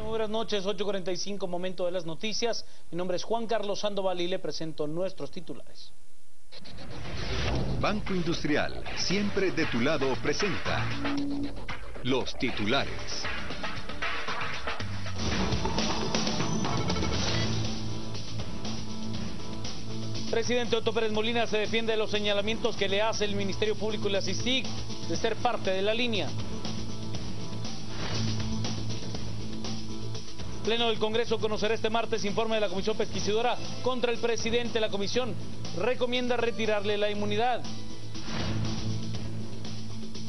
Muy buenas noches, 8:45, momento de las noticias. Mi nombre es Juan Carlos Sandoval y le presento nuestros titulares. Banco Industrial, siempre de tu lado, presenta los titulares. Presidente Otto Pérez Molina se defiende de los señalamientos que le hace el Ministerio Público y la CICIG de ser parte de la línea. Pleno del Congreso conocerá este martes informe de la Comisión Pesquisidora contra el presidente. La comisión recomienda retirarle la inmunidad.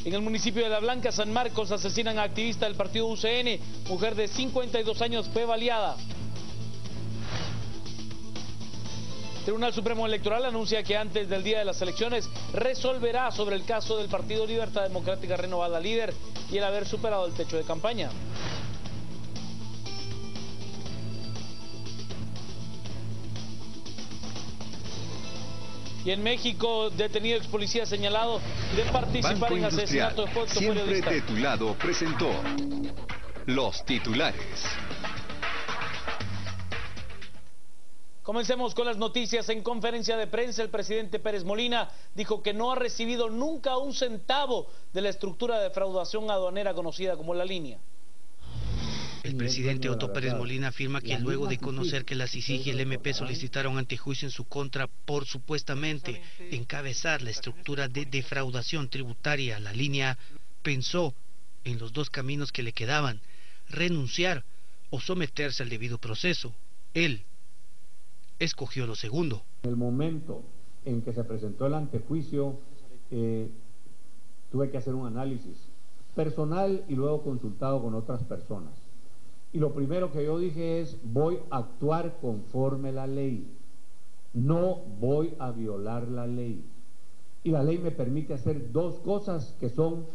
En el municipio de La Blanca, San Marcos, asesinan a activista del partido UCN. Mujer de 52 años fue baleada. Tribunal Supremo Electoral anuncia que antes del día de las elecciones resolverá sobre el caso del Partido Libertad Democrática Renovada Líder y el haber superado el techo de campaña. Y en México, detenido ex policía señalado de participar Banco en asesinato de siempre periodista. de tu lado, presentó los titulares. Comencemos con las noticias. En conferencia de prensa, el presidente Pérez Molina dijo que no ha recibido nunca un centavo de la estructura de defraudación aduanera conocida como La Línea. El presidente Otto Pérez Molina afirma que luego de conocer que la CICIG y el MP solicitaron antejuicio en su contra por supuestamente encabezar la estructura de defraudación tributaria, La Línea, pensó en los dos caminos que le quedaban: renunciar o someterse al debido proceso. Él escogió lo segundo. En el momento en que se presentó el antejuicio, tuve que hacer un análisis personal y luego consultado con otras personas. Y lo primero que yo dije es: voy a actuar conforme la ley, no voy a violar la ley. Y la ley me permite hacer dos cosas que son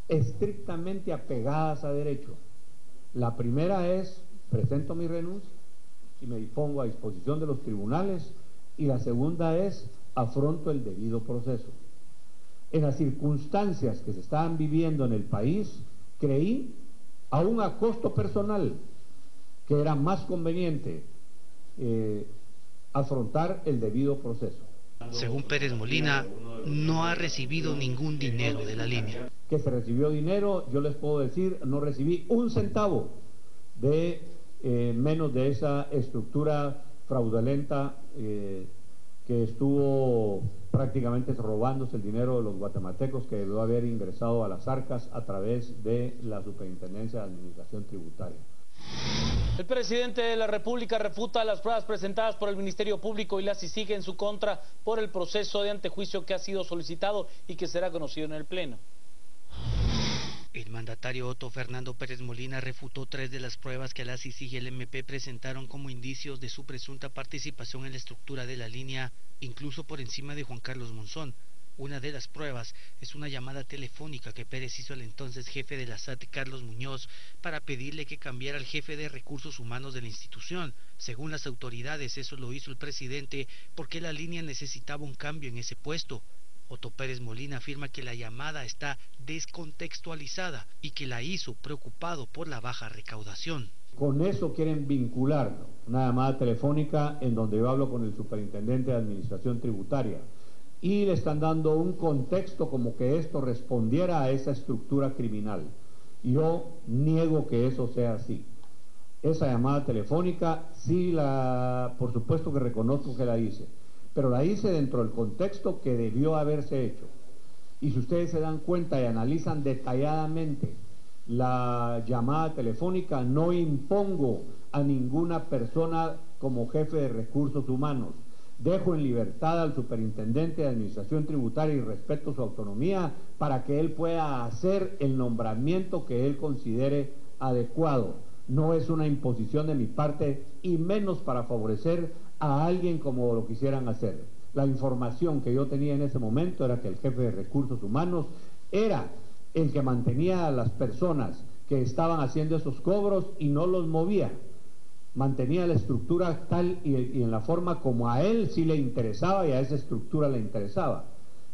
estrictamente apegadas a derecho. La primera es: presento mi renuncia y me pongo a disposición de los tribunales, y la segunda es: afronto el debido proceso. En las circunstancias que se estaban viviendo en el país, creí, aún a costo personal, que era más conveniente afrontar el debido proceso. Según Pérez Molina, no ha recibido ningún dinero de La Línea. Que se recibió dinero, yo les puedo decir, no recibí un centavo de menos de esa estructura fraudulenta que estuvo prácticamente robándose el dinero de los guatemaltecos, que debió haber ingresado a las arcas a través de la Superintendencia de Administración Tributaria. El presidente de la República refuta las pruebas presentadas por el Ministerio Público y la CICIG en su contra por el proceso de antejuicio que ha sido solicitado y que será conocido en el Pleno. El mandatario Otto Fernando Pérez Molina refutó 3 de las pruebas que la CICIG y el MP presentaron como indicios de su presunta participación en la estructura de La Línea, incluso por encima de Juan Carlos Monzón. Una de las pruebas es una llamada telefónica que Pérez hizo al entonces jefe de la SAT, Carlos Muñoz, para pedirle que cambiara al jefe de recursos humanos de la institución. Según las autoridades, eso lo hizo el presidente porque La Línea necesitaba un cambio en ese puesto. Otto Pérez Molina afirma que la llamada está descontextualizada y que la hizo preocupado por la baja recaudación. Con eso quieren vincular una llamada telefónica en donde yo hablo con el superintendente de Administración Tributaria y le están dando un contexto como que esto respondiera a esa estructura criminal. Yo niego que eso sea así. Esa llamada telefónica sí por supuesto que reconozco que la hice, pero la hice dentro del contexto que debió haberse hecho. Y si ustedes se dan cuenta y analizan detalladamente la llamada telefónica, no impongo a ninguna persona como jefe de recursos humanos. Dejo en libertad al superintendente de Administración Tributaria y respeto su autonomía para que él pueda hacer el nombramiento que él considere adecuado. No es una imposición de mi parte y menos para favorecer a alguien como lo quisieran hacer. La información que yo tenía en ese momento era que el jefe de recursos humanos era el que mantenía a las personas que estaban haciendo esos cobros y no los movía. Mantenía la estructura tal y en la forma como a él sí le interesaba y a esa estructura le interesaba.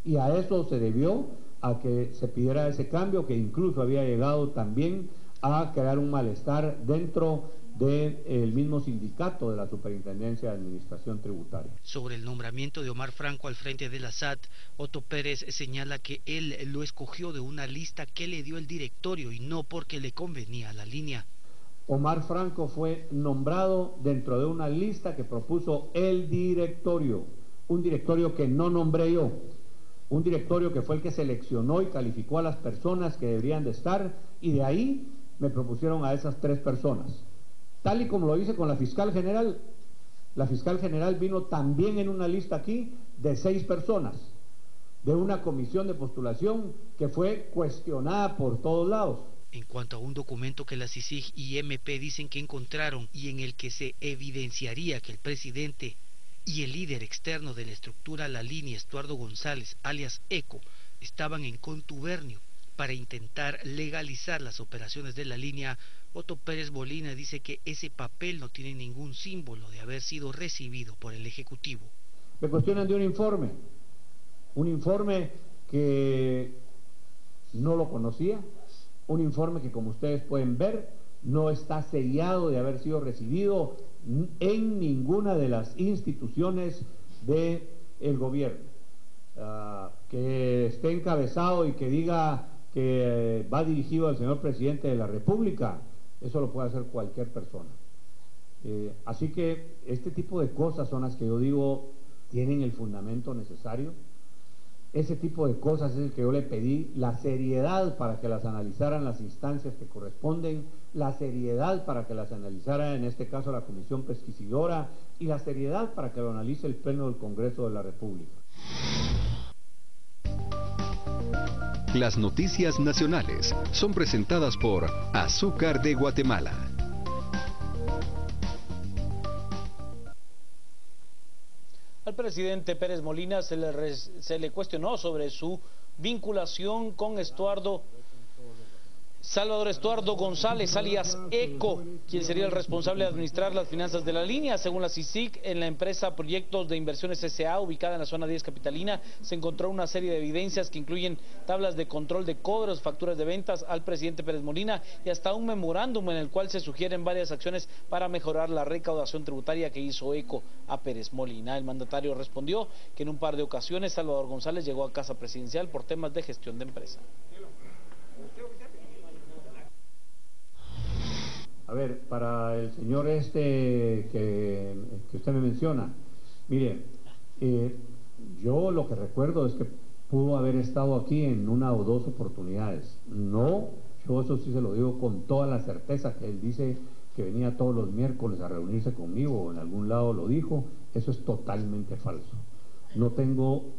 Y a eso se debió a que se pidiera ese cambio, que incluso había llegado también a crear un malestar dentro del mismo sindicato de la Superintendencia de Administración Tributaria. Sobre el nombramiento de Omar Franco al frente de la SAT, Otto Pérez señala que él lo escogió de una lista que le dio el directorio y no porque le convenía la línea. Omar Franco fue nombrado dentro de una lista que propuso el directorio, un directorio que no nombré yo, un directorio que fue el que seleccionó y calificó a las personas que deberían de estar, y de ahí me propusieron a esas 3 personas. Tal y como lo hice con la fiscal general vino también en una lista aquí de 6 personas, de una comisión de postulación que fue cuestionada por todos lados. En cuanto a un documento que la CICIG y MP dicen que encontraron y en el que se evidenciaría que el presidente y el líder externo de la estructura La Línea, Estuardo González, alias ECO, estaban en contubernio para intentar legalizar las operaciones de la línea, Otto Pérez Molina dice que ese papel no tiene ningún símbolo de haber sido recibido por el Ejecutivo. Me cuestionan de un informe que no lo conocía, un informe que, como ustedes pueden ver, no está sellado de haber sido recibido en ninguna de las instituciones del gobierno. Que esté encabezado y que diga que va dirigido al señor presidente de la República, eso lo puede hacer cualquier persona. Así que este tipo de cosas son las que yo digo tienen el fundamento necesario. Ese tipo de cosas es el que yo le pedí, la seriedad para que las analizaran las instancias que corresponden, la seriedad para que las analizara en este caso la Comisión Pesquisidora y la seriedad para que lo analice el Pleno del Congreso de la República. Las noticias nacionales son presentadas por Azúcar de Guatemala. Al presidente Pérez Molina se le cuestionó sobre su vinculación con Salvador Estuardo González, alias ECO, quien sería el responsable de administrar las finanzas de la línea. Según la CICIG, en la empresa Proyectos de Inversiones S.A., ubicada en la zona 10 capitalina, se encontró una serie de evidencias que incluyen tablas de control de cobros, facturas de ventas al presidente Pérez Molina y hasta un memorándum en el cual se sugieren varias acciones para mejorar la recaudación tributaria que hizo ECO a Pérez Molina. El mandatario respondió que en un par de ocasiones Salvador González llegó a casa presidencial por temas de gestión de empresa. A ver, para el señor que usted me menciona, mire, yo lo que recuerdo es que pudo haber estado aquí en 1 o 2 oportunidades. No, yo eso sí se lo digo con toda la certeza, que él dice que venía todos los miércoles a reunirse conmigo, o en algún lado lo dijo, eso es totalmente falso. No tengo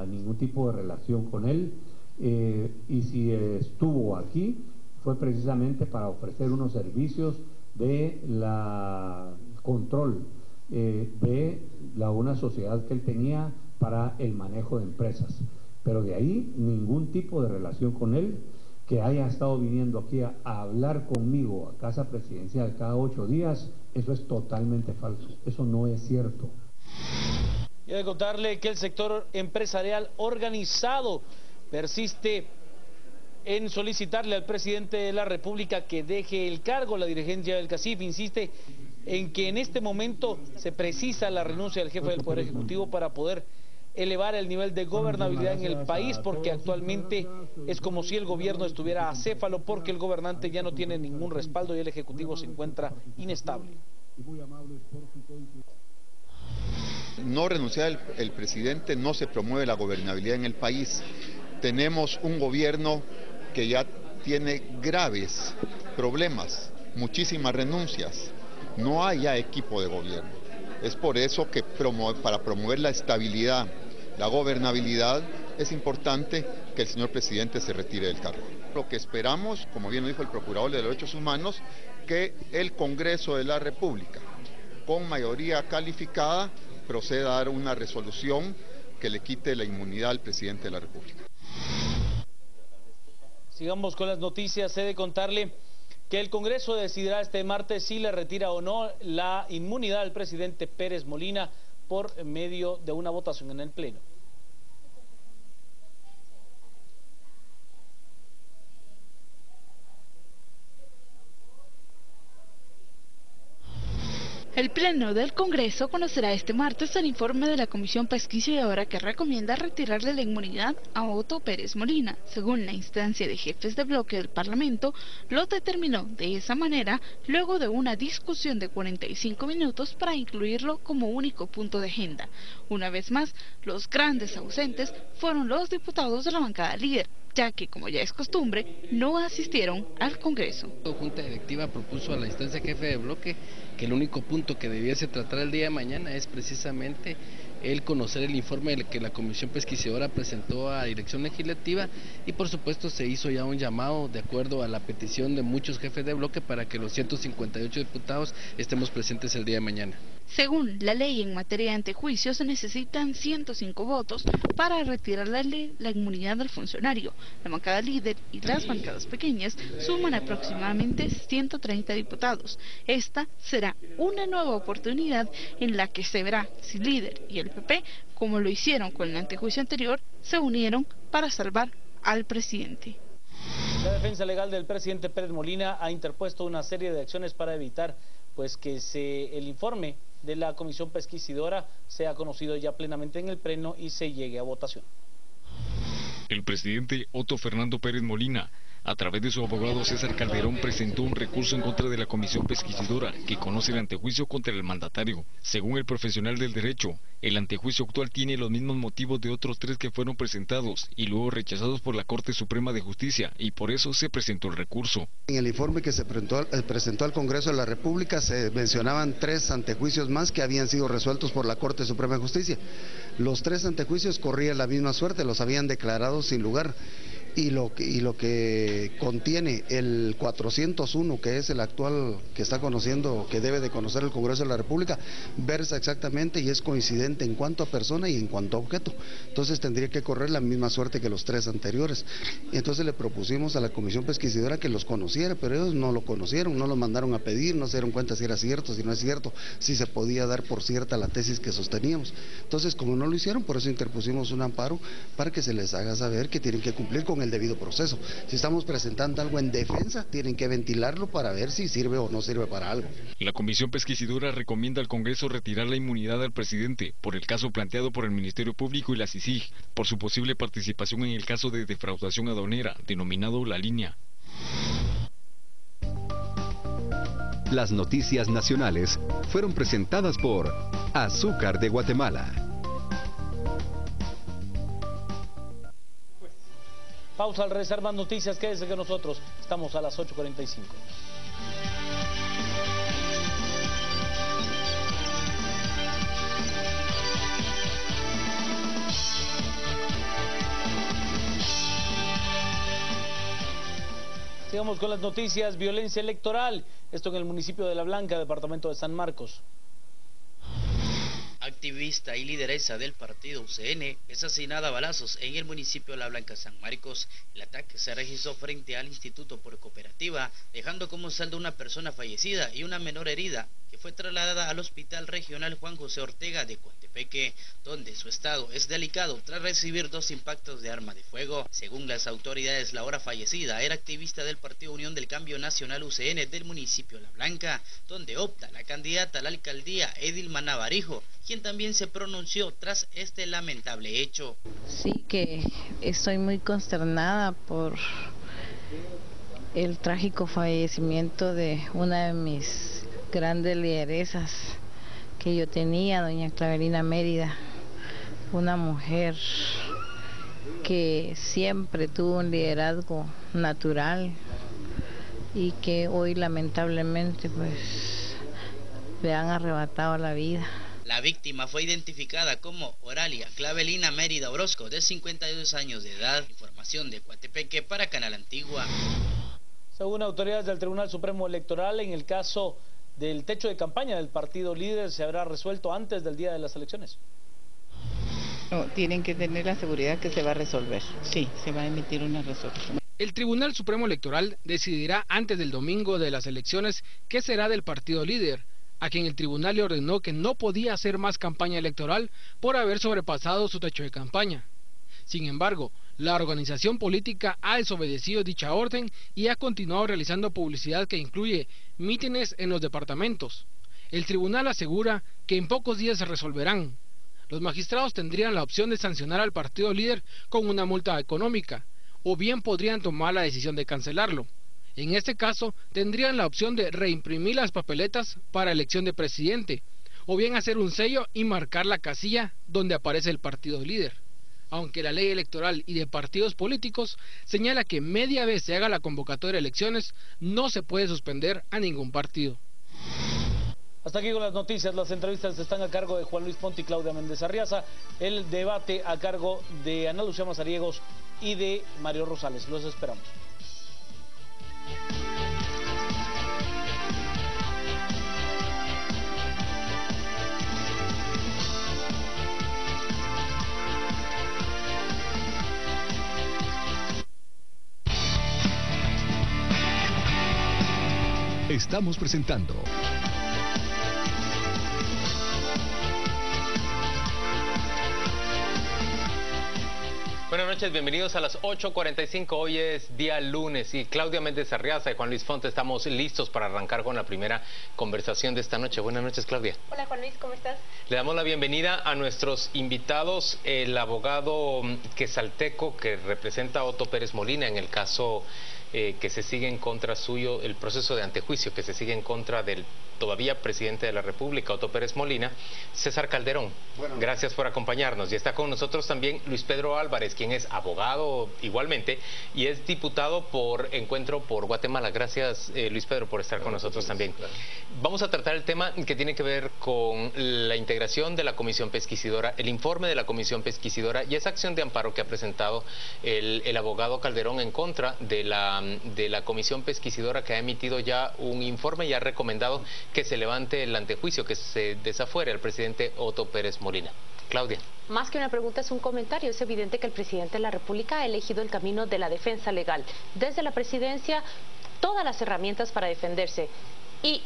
ningún tipo de relación con él, y si estuvo aquí, fue precisamente para ofrecer unos servicios de control de una sociedad que él tenía para el manejo de empresas. Pero de ahí ningún tipo de relación con él, que haya estado viniendo aquí a hablar conmigo a casa presidencial cada 8 días, eso es totalmente falso, eso no es cierto. Y de contarle que el sector empresarial organizado persiste en solicitarle al presidente de la República que deje el cargo. La dirigencia del CACIF insiste en que en este momento se precisa la renuncia del jefe del Poder Ejecutivo para poder elevar el nivel de gobernabilidad en el país, porque actualmente es como si el gobierno estuviera acéfalo, porque el gobernante ya no tiene ningún respaldo y el Ejecutivo se encuentra inestable. No renunciar el presidente, no se promueve la gobernabilidad en el país. Tenemos un gobierno que ya tiene graves problemas, muchísimas renuncias. No hay ya equipo de gobierno. Es por eso que para promover la estabilidad, la gobernabilidad, es importante que el señor presidente se retire del cargo. Lo que esperamos, como bien lo dijo el Procurador de los Derechos Humanos, que el Congreso de la República, con mayoría calificada, proceda a dar una resolución que le quite la inmunidad al presidente de la República. Sigamos con las noticias. He de contarle que el Congreso decidirá este martes si le retira o no la inmunidad al presidente Pérez Molina por medio de una votación en el Pleno. El Pleno del Congreso conocerá este martes el informe de la Comisión Pesquisidora que recomienda retirarle la inmunidad a Otto Pérez Molina. Según la instancia de jefes de bloque del Parlamento, lo determinó de esa manera luego de una discusión de 45 minutos para incluirlo como único punto de agenda. Una vez más, los grandes ausentes fueron los diputados de la bancada líder, ya que, como ya es costumbre, no asistieron al Congreso. La Junta Directiva propuso a la instancia jefe de bloque que el único punto que debiese tratar el día de mañana es precisamente el conocer el informe que la Comisión Pesquisidora presentó a Dirección Legislativa y por supuesto se hizo ya un llamado de acuerdo a la petición de muchos jefes de bloque para que los 158 diputados estemos presentes el día de mañana. Según la ley en materia de antejuicios, se necesitan 105 votos para retirarle la inmunidad del funcionario. La bancada líder y las bancadas pequeñas suman aproximadamente 130 diputados. Esta será una nueva oportunidad en la que se verá si líder y el PP, como lo hicieron con el antejuicio anterior, se unieron para salvar al presidente. La defensa legal del presidente Pérez Molina ha interpuesto una serie de acciones para evitar que el informe de la Comisión Pesquisidora sea conocido ya plenamente en el Pleno y se llegue a votación. El presidente Otto Fernando Pérez Molina, a través de su abogado César Calderón, presentó un recurso en contra de la Comisión Pesquisidora que conoce el antejuicio contra el mandatario. Según el profesional del derecho, el antejuicio actual tiene los mismos motivos de otros 3 que fueron presentados y luego rechazados por la Corte Suprema de Justicia, y por eso se presentó el recurso. En el informe que se presentó al Congreso de la República se mencionaban 3 antejuicios más que habían sido resueltos por la Corte Suprema de Justicia. Los 3 antejuicios corrían la misma suerte, los habían declarado sin lugar. Y lo que contiene el 401, que es el actual que está conociendo, que debe de conocer el Congreso de la República, versa exactamente y es coincidente en cuanto a persona y en cuanto a objeto. Entonces tendría que correr la misma suerte que los 3 anteriores. Y entonces le propusimos a la Comisión Pesquisidora que los conociera, pero ellos no lo conocieron, no lo mandaron a pedir, no se dieron cuenta si era cierto, si no es cierto, si se podía dar por cierta la tesis que sosteníamos. Entonces, como no lo hicieron, por eso interpusimos un amparo para que se les haga saber que tienen que cumplir con el debido proceso. Si estamos presentando algo en defensa, tienen que ventilarlo para ver si sirve o no sirve para algo. La Comisión Pesquisidora recomienda al Congreso retirar la inmunidad al presidente por el caso planteado por el Ministerio Público y la CICIG por su posible participación en el caso de defraudación aduanera, denominado La Línea. Las noticias nacionales fueron presentadas por Azúcar de Guatemala. Pausa al regresar más noticias, quédese con nosotros, estamos a las 8:45. Sigamos con las noticias. Violencia electoral, esto en el municipio de La Blanca, departamento de San Marcos. Activista y lideresa del partido UCN es asesinada a balazos en el municipio de La Blanca, San Marcos. El ataque se registró frente al Instituto por Cooperativa, dejando como saldo una persona fallecida y una menor herida, que fue trasladada al Hospital Regional Juan José Ortega de Coatepeque, donde su estado es delicado tras recibir 2 impactos de arma de fuego. Según las autoridades, la ahora fallecida era activista del Partido Unión del Cambio Nacional UCN del municipio de La Blanca, donde opta la candidata a la alcaldía Edilma Navarijo, quien también se pronunció tras este lamentable hecho. Sí, que estoy muy consternada por el trágico fallecimiento de una de mis grandes lideresas que yo tenía, doña Clavelina Mérida, una mujer que siempre tuvo un liderazgo natural y que hoy lamentablemente pues le han arrebatado la vida. La víctima fue identificada como Oralia Clavelina Mérida Orozco, de 52 años de edad. Información de Coatepeque para Canal Antigua. Según autoridades del Tribunal Supremo Electoral, en el caso del techo de campaña del partido líder se habrá resuelto antes del día de las elecciones. No, tienen que tener la seguridad que se va a resolver. Sí, se va a emitir una resolución. El Tribunal Supremo Electoral decidirá antes del domingo de las elecciones qué será del partido líder, a quien el tribunal le ordenó que no podía hacer más campaña electoral por haber sobrepasado su techo de campaña. Sin embargo, la organización política ha desobedecido dicha orden y ha continuado realizando publicidad que incluye mítines en los departamentos. El tribunal asegura que en pocos días se resolverán. Los magistrados tendrían la opción de sancionar al partido líder con una multa económica, o bien podrían tomar la decisión de cancelarlo. En este caso, tendrían la opción de reimprimir las papeletas para elección de presidente, o bien hacer un sello y marcar la casilla donde aparece el partido líder. Aunque la ley electoral y de partidos políticos señala que media vez se haga la convocatoria de elecciones, no se puede suspender a ningún partido. Hasta aquí con las noticias. Las entrevistas están a cargo de Juan Luis Ponti y Claudia Méndez Arriaza. El debate a cargo de Ana Lucía Mazariegos y de Mario Rosales. Los esperamos. Estamos presentando Buenas noches, bienvenidos a las 8:45, hoy es día lunes y Claudia Méndez Arriaza y Juan Luis Fonte estamos listos para arrancar con la primera conversación de esta noche. Buenas noches, Claudia. Hola, Juan Luis, ¿cómo estás? Le damos la bienvenida a nuestros invitados, el abogado quesalteco que representa a Otto Pérez Molina en el caso que se sigue en contra suyo, el proceso de antejuicio que se sigue en contra del todavía presidente de la República, Otto Pérez Molina, César Calderón. Bueno, gracias por acompañarnos. Y está con nosotros también Luis Pedro Álvarez, quien es abogado igualmente y es diputado por Encuentro por Guatemala. Gracias, Luis Pedro, por estar con nosotros también. Vamos a tratar el tema que tiene que ver con la integración de la Comisión Pesquisidora, el informe de la Comisión Pesquisidora y esa acción de amparo que ha presentado el abogado Calderón en contra de la Comisión Pesquisidora, que ha emitido ya un informe y ha recomendado que se levante el antejuicio, que se desafuere al presidente Otto Pérez Molina. Claudia. Más que una pregunta, es un comentario. Es evidente que el presidente de la República ha elegido el camino de la defensa legal. Desde la presidencia, todas las herramientas para defenderse. Y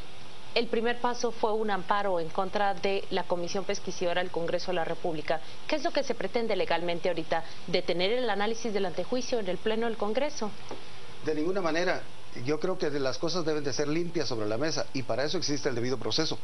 el primer paso fue un amparo en contra de la Comisión Pesquisidora del Congreso de la República. ¿Qué es lo que se pretende legalmente ahorita? ¿Detener el análisis del antejuicio en el Pleno del Congreso? De ninguna manera. Yo creo que las cosas deben de ser limpias sobre la mesa y para eso existe el debido proceso.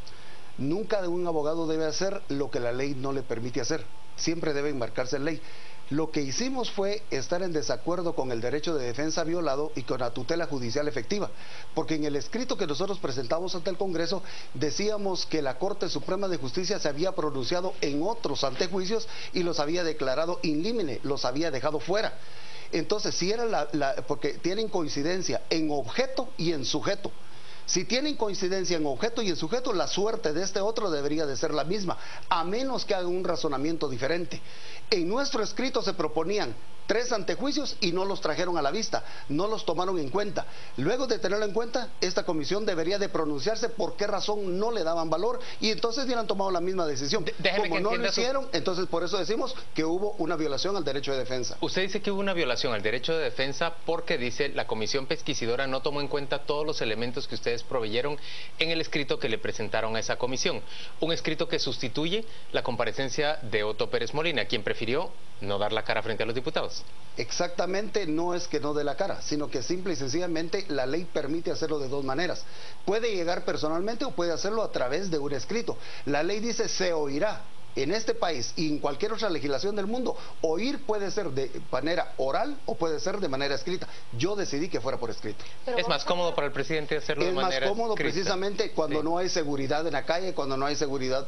Nunca un abogado debe hacer lo que la ley no le permite hacer. Siempre debe enmarcarse en ley. Lo que hicimos fue estar en desacuerdo con el derecho de defensa violado y con la tutela judicial efectiva, porque en el escrito que nosotros presentamos ante el Congreso decíamos que la Corte Suprema de Justicia se había pronunciado en otros antejuicios y los había declarado in limine, los había dejado fuera. Entonces, si era porque tienen coincidencia en objeto y en sujeto. Si tienen coincidencia en objeto y en sujeto, la suerte de este otro debería de ser la misma, a menos que haga un razonamiento diferente. En nuestro escrito se proponían 3 antejuicios y no los trajeron a la vista, no los tomaron en cuenta. Luego de tenerlo en cuenta, esta comisión debería de pronunciarse por qué razón no le daban valor y entonces hubieran tomado la misma decisión. Como no lo hicieron, entonces por eso decimos que hubo una violación al derecho de defensa. Usted dice que hubo una violación al derecho de defensa porque dice la Comisión Pesquisidora no tomó en cuenta todos los elementos que ustedes proveyeron en el escrito que le presentaron a esa comisión. Un escrito que sustituye la comparecencia de Otto Pérez Molina, quien prefirió no dar la cara frente a los diputados. Exactamente, no es que no dé la cara, sino que simple y sencillamente la ley permite hacerlo de 2 maneras. Puede llegar personalmente o puede hacerlo a través de un escrito. La ley dice se oirá. En este país y en cualquier otra legislación del mundo, oír puede ser de manera oral o puede ser de manera escrita. Yo decidí que fuera por escrito. Es más cómodo para el presidente hacerlo de manera escrita. Es más cómodo precisamente cuando no hay seguridad en la calle, cuando no hay seguridad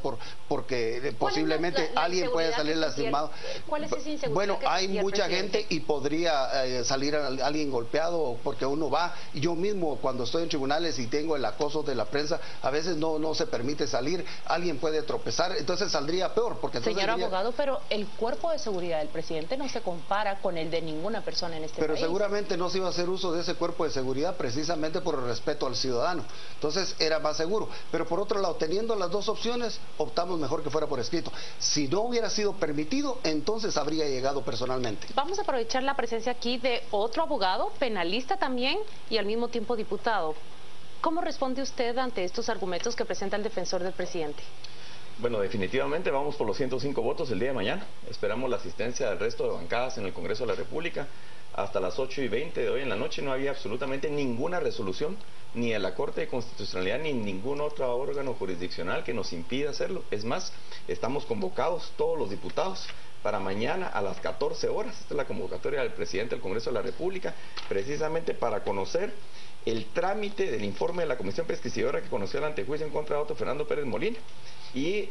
porque posiblemente alguien puede salir lastimado. ¿Cuál es esa inseguridad? Bueno, hay mucha gente y podría salir alguien golpeado porque uno va. Yo mismo cuando estoy en tribunales y tengo el acoso de la prensa, a veces no se permite salir, alguien puede tropezar, entonces saldría peor. Señor abogado, pero el cuerpo de seguridad del presidente no se compara con el de ninguna persona en este país. Pero seguramente no se iba a hacer uso de ese cuerpo de seguridad precisamente por el respeto al ciudadano. Entonces era más seguro. Pero por otro lado, teniendo las 2 opciones, optamos mejor que fuera por escrito. Si no hubiera sido permitido, entonces habría llegado personalmente. Vamos a aprovechar la presencia aquí de otro abogado, penalista también y al mismo tiempo diputado. ¿Cómo responde usted ante estos argumentos que presenta el defensor del presidente? Bueno, definitivamente vamos por los 105 votos el día de mañana. Esperamos la asistencia del resto de bancadas en el Congreso de la República. Hasta las 8:20 de hoy en la noche no había absolutamente ninguna resolución, ni en la Corte de Constitucionalidad, ni en ningún otro órgano jurisdiccional que nos impida hacerlo. Es más, estamos convocados todos los diputados para mañana a las 14 horas. Esta es la convocatoria del presidente del Congreso de la República, precisamente para conocer el trámite del informe de la Comisión Pesquisidora que conoció el antejuicio en contra de Otto Fernando Pérez Molina. Y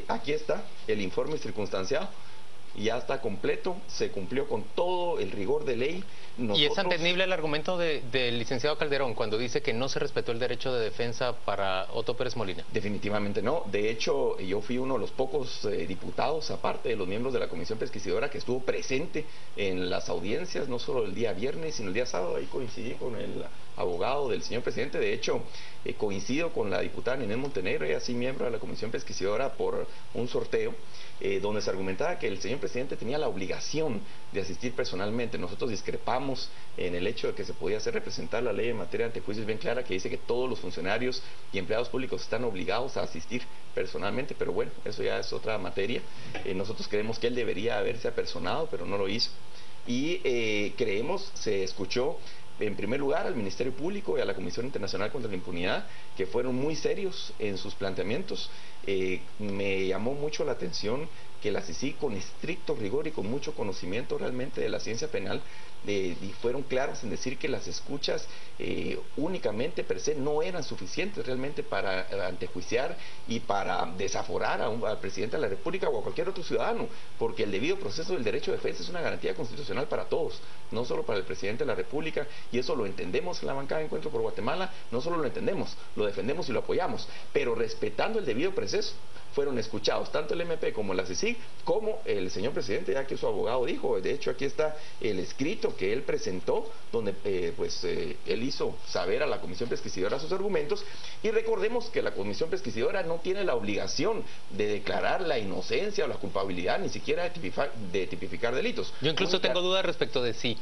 aquí está el informe circunstanciado. Ya está completo, se cumplió con todo el rigor de ley. ¿Y es entendible el argumento del licenciado Calderón cuando dice que no se respetó el derecho de defensa para Otto Pérez Molina? Definitivamente no. De hecho, yo fui uno de los pocos diputados, aparte de los miembros de la Comisión Pesquisidora, que estuvo presente en las audiencias, no solo el día viernes, sino el día sábado. Ahí coincidí con el abogado del señor presidente. De hecho, coincido con la diputada Ninel Montenegro, ella sí miembro de la Comisión Pesquisidora por un sorteo, donde se argumentaba que el señor presidente tenía la obligación de asistir personalmente. Nosotros discrepamos en el hecho de que se podía hacer representar la ley en materia de antejuicios bien clara, que dice que todos los funcionarios y empleados públicos están obligados a asistir personalmente, pero bueno, eso ya es otra materia. Nosotros creemos que él debería haberse apersonado, pero no lo hizo. Y creemos, se escuchó en primer lugar al Ministerio Público y a la Comisión Internacional contra la Impunidad, que fueron muy serios en sus planteamientos. Me llamó mucho la atención que la CICIG, con estricto rigor y con mucho conocimiento realmente de la ciencia penal, y fueron claros en decir que las escuchas únicamente per se no eran suficientes realmente para antejuiciar y para desaforar al presidente de la República o a cualquier otro ciudadano, porque el debido proceso del derecho de defensa es una garantía constitucional para todos, no solo para el presidente de la República, y eso lo entendemos en la bancada de Encuentro por Guatemala. No solo lo entendemos, lo defendemos y lo apoyamos, pero respetando el debido proceso. Fueron escuchados tanto el MP como la CICIG, como el señor presidente, ya que su abogado dijo. De hecho, aquí está el escrito que él presentó, donde él hizo saber a la Comisión Pesquisidora sus argumentos. Y recordemos que la Comisión Pesquisidora no tiene la obligación de declarar la inocencia o la culpabilidad, ni siquiera de tipificar delitos. Yo incluso tengo dudas respecto de si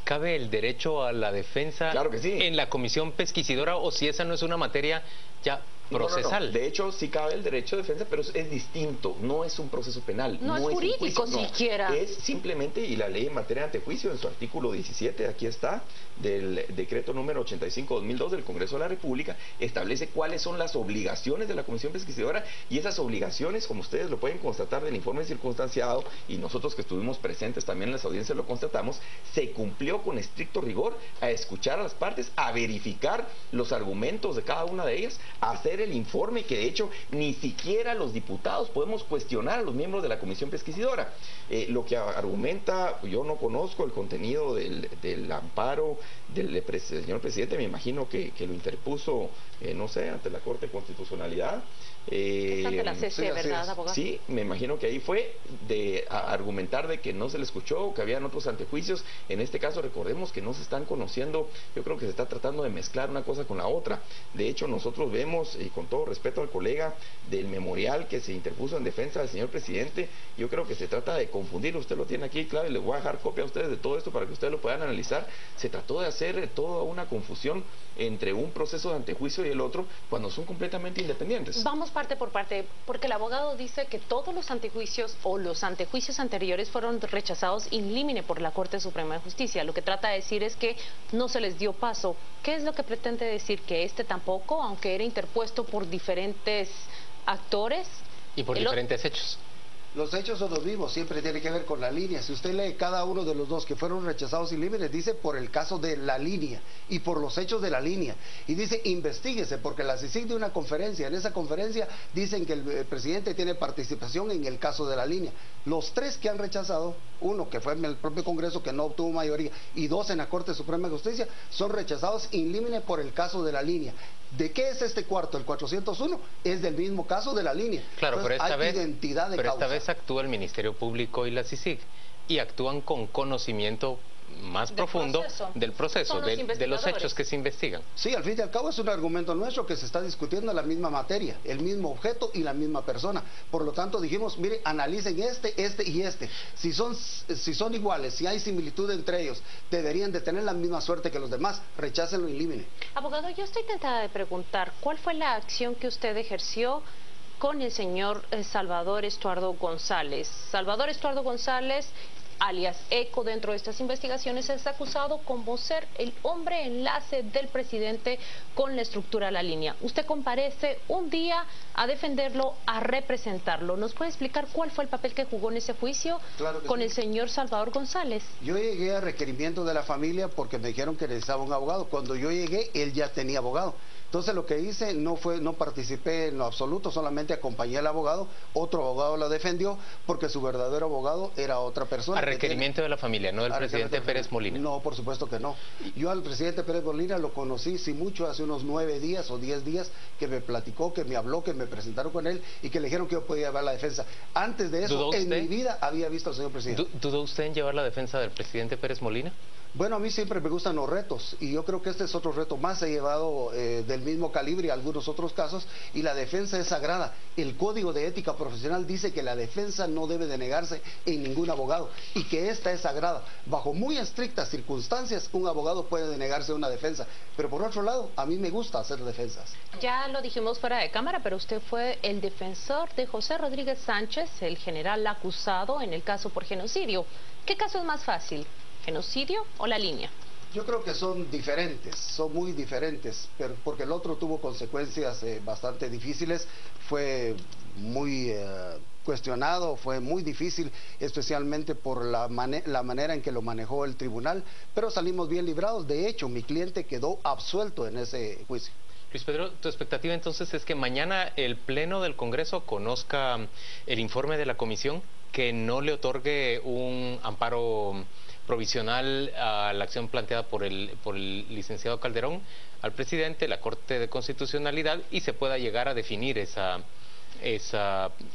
¿cabe el derecho a la defensa en la Comisión Pesquisidora o si esa no es una materia ya procesal? No. De hecho, sí cabe el derecho de defensa, pero es distinto, no es un proceso penal. No es jurídico siquiera. Es simplemente, y la ley en materia de antejuicio, en su artículo 17, aquí está, del decreto número 85/2002 del Congreso de la República, establece cuáles son las obligaciones de la Comisión Pesquisidora, y esas obligaciones, como ustedes lo pueden constatar del informe circunstanciado, y nosotros que estuvimos presentes también en las audiencias lo constatamos, se cumplió con estricto rigor a escuchar a las partes, a verificar los argumentos de cada una de ellas, a hacer el informe, que de hecho ni siquiera los diputados podemos cuestionar a los miembros de la Comisión Pesquisidora. Lo que argumenta, yo no conozco el contenido del amparo del señor presidente, me imagino que lo interpuso, no sé, ante la Corte de Constitucionalidad. Ante la CC, ¿verdad, abogado? Sí, me imagino que ahí fue de argumentar de que no se le escuchó, que habían otros antejuicios. En este caso, recordemos que no se están conociendo, yo creo que se está tratando de mezclar una cosa con la otra. De hecho, nosotros vemos, y con todo respeto al colega, del memorial que se interpuso en defensa del señor presidente, yo creo que se trata de confundir. Usted lo tiene aquí, claro, y les voy a dejar copia a ustedes de todo esto para que ustedes lo puedan analizar. Se trató de hacer toda una confusión entre un proceso de antejuicio y el otro, cuando son completamente independientes. Vamos parte por parte, porque el abogado dice que todos los antejuicios o los antejuicios anteriores fueron rechazados in limine por la Corte Suprema de Justicia. Lo que trata de decir es que no se les dio paso. ¿Qué es lo que pretende decir? Que este tampoco, aunque era interpuesto por diferentes actores y por diferentes hechos. Los hechos son los mismos, siempre tiene que ver con la línea. Si usted lee cada uno de los dos que fueron rechazados sin límites, dice por el caso de la línea y por los hechos de la línea. Y dice investíguese, porque la CICIG de una conferencia, en esa conferencia dicen que el presidente tiene participación en el caso de la línea. Los tres que han rechazado, uno que fue en el propio Congreso que no obtuvo mayoría y dos en la Corte Suprema de Justicia, son rechazados in limine por el caso de la línea. ¿De qué es este cuarto? El 401 es del mismo caso de la línea. Claro, entonces, pero esta vez actúa el Ministerio Público y la CICIG y actúan con conocimiento más profundo del proceso, de los hechos que se investigan. Sí, al fin y al cabo es un argumento nuestro que se está discutiendo en la misma materia, el mismo objeto y la misma persona. Por lo tanto dijimos, mire, analicen este y este. Si son iguales, si hay similitud entre ellos, deberían de tener la misma suerte que los demás. Rechácenlo in limine. Abogado, yo estoy tentada de preguntar, ¿cuál fue la acción que usted ejerció con el señor Salvador Estuardo González. Salvador Estuardo González, alias ECO, dentro de estas investigaciones es acusado como ser el hombre enlace del presidente con la estructura de la línea. Usted comparece un día a defenderlo, a representarlo. ¿Nos puede explicar cuál fue el papel que jugó en ese juicio con el señor Salvador González? Yo llegué a requerimiento de la familia porque me dijeron que necesitaba un abogado. Cuando yo llegué, él ya tenía abogado. Entonces lo que hice no participé en lo absoluto, solamente acompañé al abogado, otro abogado la defendió porque su verdadero abogado era otra persona. A requerimiento de la familia, no del presidente Pérez Molina. No, por supuesto que no. Yo al presidente Pérez Molina lo conocí, si mucho, hace unos 9 días o 10 días, que me platicó, que me habló, que me presentaron con él y que le dijeron que yo podía llevar la defensa. Antes de eso, en mi vida había visto al señor presidente. ¿Dudó usted en llevar la defensa del presidente Pérez Molina? Bueno, a mí siempre me gustan los retos y yo creo que este es otro reto más. He llevado del mismo calibre algunos otros casos y la defensa es sagrada. El Código de Ética Profesional dice que la defensa no debe de negarse en ningún abogado y que esta es sagrada. Bajo muy estrictas circunstancias un abogado puede denegarse una defensa, pero por otro lado a mí me gusta hacer defensas. Ya lo dijimos fuera de cámara, pero usted fue el defensor de José Rodríguez Sánchez, el general acusado en el caso por genocidio. ¿Qué caso es más fácil? ¿Genocidio o la línea? Yo creo que son diferentes, son muy diferentes, pero porque el otro tuvo consecuencias bastante difíciles, fue muy cuestionado, fue muy difícil, especialmente por la manera en que lo manejó el tribunal, pero salimos bien librados. De hecho, mi cliente quedó absuelto en ese juicio. Luis Pedro, tu expectativa entonces es que mañana el Pleno del Congreso conozca el informe de la comisión, que no le otorgue un amparo provisional a la acción planteada por el licenciado Calderón al presidente, la Corte de Constitucionalidad, y se pueda llegar a definir ese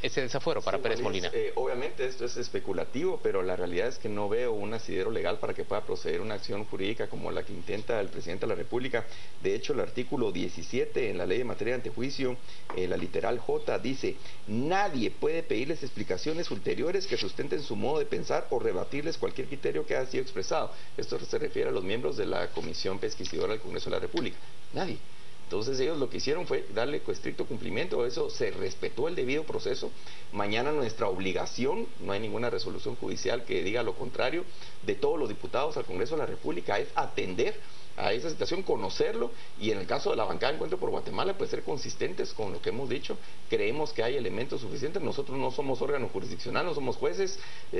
desafuero para Pérez Molina. Obviamente esto es especulativo, pero la realidad es que no veo un asidero legal para que pueda proceder una acción jurídica como la que intenta el presidente de la República. De hecho, el artículo 17 en la Ley de Materia de Antejuicio, la literal J, dice: nadie puede pedirles explicaciones ulteriores que sustenten su modo de pensar o rebatirles cualquier criterio que haya sido expresado. Esto se refiere a los miembros de la Comisión Pesquisidora del Congreso de la República. Nadie. Entonces ellos lo que hicieron fue darle estricto cumplimiento a eso, se respetó el debido proceso. Mañana nuestra obligación, no hay ninguna resolución judicial que diga lo contrario, de todos los diputados al Congreso de la República, es atender a esa situación, conocerlo, y en el caso de la bancada de Encuentro por Guatemala, pues ser consistentes con lo que hemos dicho. Creemos que hay elementos suficientes. Nosotros no somos órgano jurisdiccional, no somos jueces,